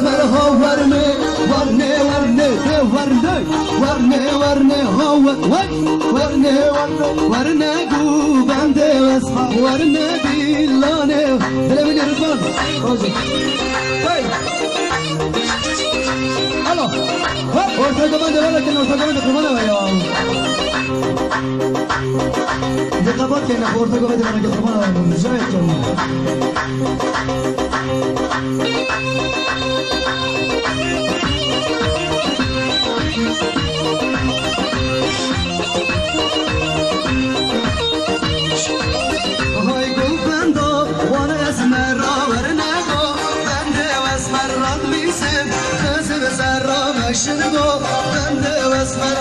اسمرها ورنه ورنه ورنه ورنه ورنه ورنه ها ورنه ورنه گو بنده واسها ورنه دیلانه دل من رضوان روزی الو ortada bende var lakin ortada bende kurban var ya de kapat kendine ortada bende var lakin kurban var rica edeceğim شنو بنده واسمر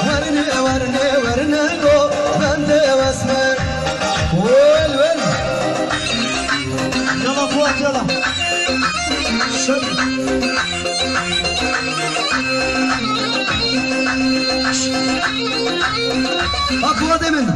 ورنه ورنه ورنه گو بنده واسمر ول ول يلا فوق يلا شد اقوى دمن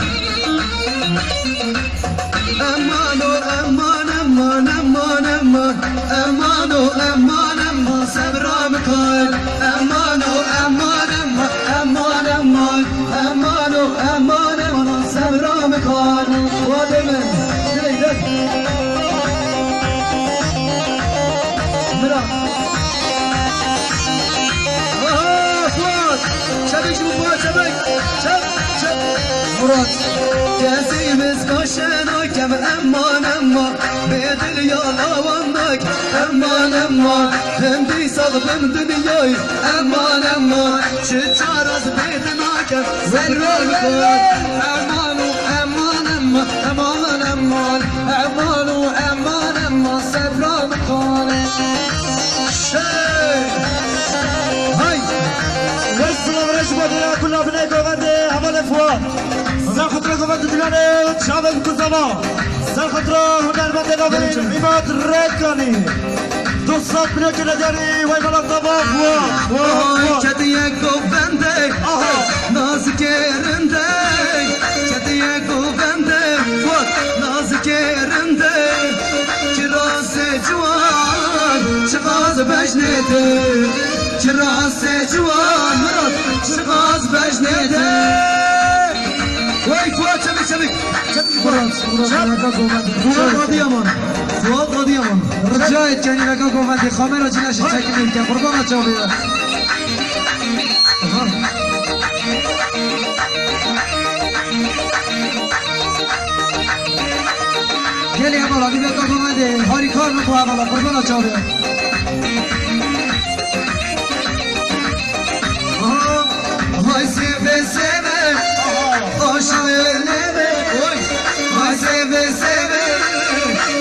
امانو امان امان امان امان امانو امان امان صبرام کن امانو امان امان امان امان امانو امان امان صبرام کن وادمن دیدت مرا فوت شبک فوت شبک شب شب مراد gezimiz kaşına kem eman eman bedel yalavanmak eman eman hem de saldım dünyayı eman eman şu çaraz bedena kem zerrak eman eman eman eman eman eman eman eman sevram kane şey hay vesla rejbadına kula bine goverde hamal fuat سر خطره قوت دلانه شعبه بکزانا سر خطره هنرمند ناورین ایماد رد کنی 200 میلیون که نداری وای ملاک دابا وای کدیه گوونده نازک yerinde kediye گوونده نازک yerinde kiraz جوان شغاز بجنده kiraz جوان مراد شغاز بجنده وای فواد çabuk çabuk فواد قادیامان فواد قادیامان رجا et kendine گوونده kamera cinaşı çekilirken kurban açalım ya gel ya bala bir dakika گوونده harika mı bu bala kurban açalım ya vay seve seve aşığıneme vay seve seve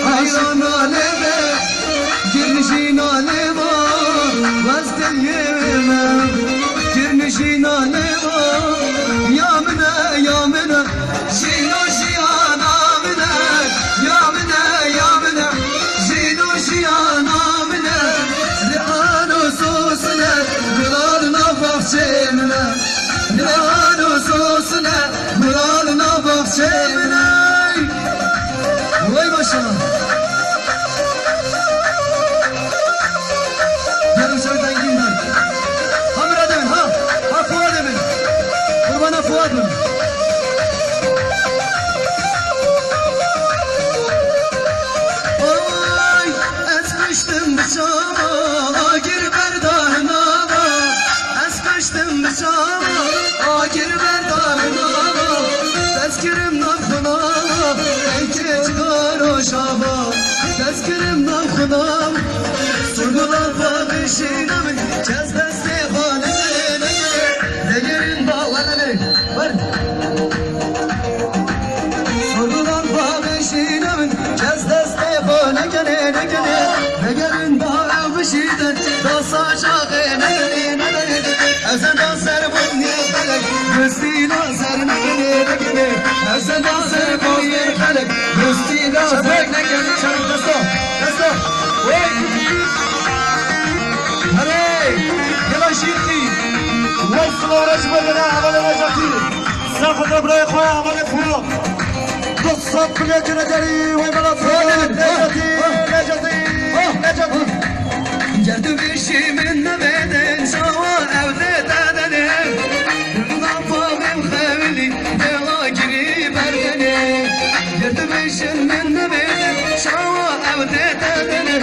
hayrananeme girmişinaneme vazdeliyeme girmişinaneme yamine yamine şino şiyanamine yamine yamine şino şiyanamine li'anu susne bilalna bahçemine li'anu susne bilalna bahçemine vay maşallah yarım şarkıdan gidiyorum hamira demin ha fuat demin kurbana fuat demin oy esmiştim bıçağıma gir berdahına esmiştim bıçağıma gir berdahına tezkirim nafına enke çıkar o şaba tezkirim nafına sorgular bakışına kez deste haline negerin bağlanır var sorgular bakışına kez deste haline negerin bağlanmışıdır da saçağı ne ezen danser bu niye felek gösteri danser ne ezen danser bu niye felek gösteri danser ne çabuk let's go هري يلا شيخي وصلوا رجبة لنا عمل نجاتي ساخد ربنا اخويا عمل فوق قصة بليك ندري ويملا فوق نجاتي گرد بشی من نبیدن شوا اوده دادنه دلم باقیم خویلی دلا گری بردنه گرد بشی من نبیدن شوا اوده دادنه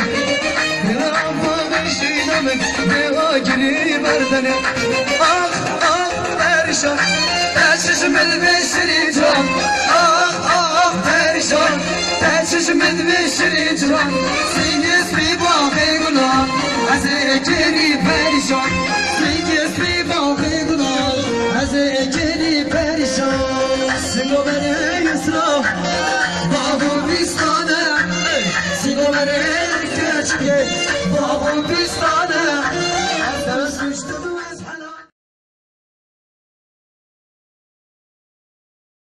دلم باقیم شیدم دلا گری بردنه آخ آخ پریشان تشش من بشری جان آخ آخ پریشان تشش من بشری جان سینس بی باقی گلان از اجری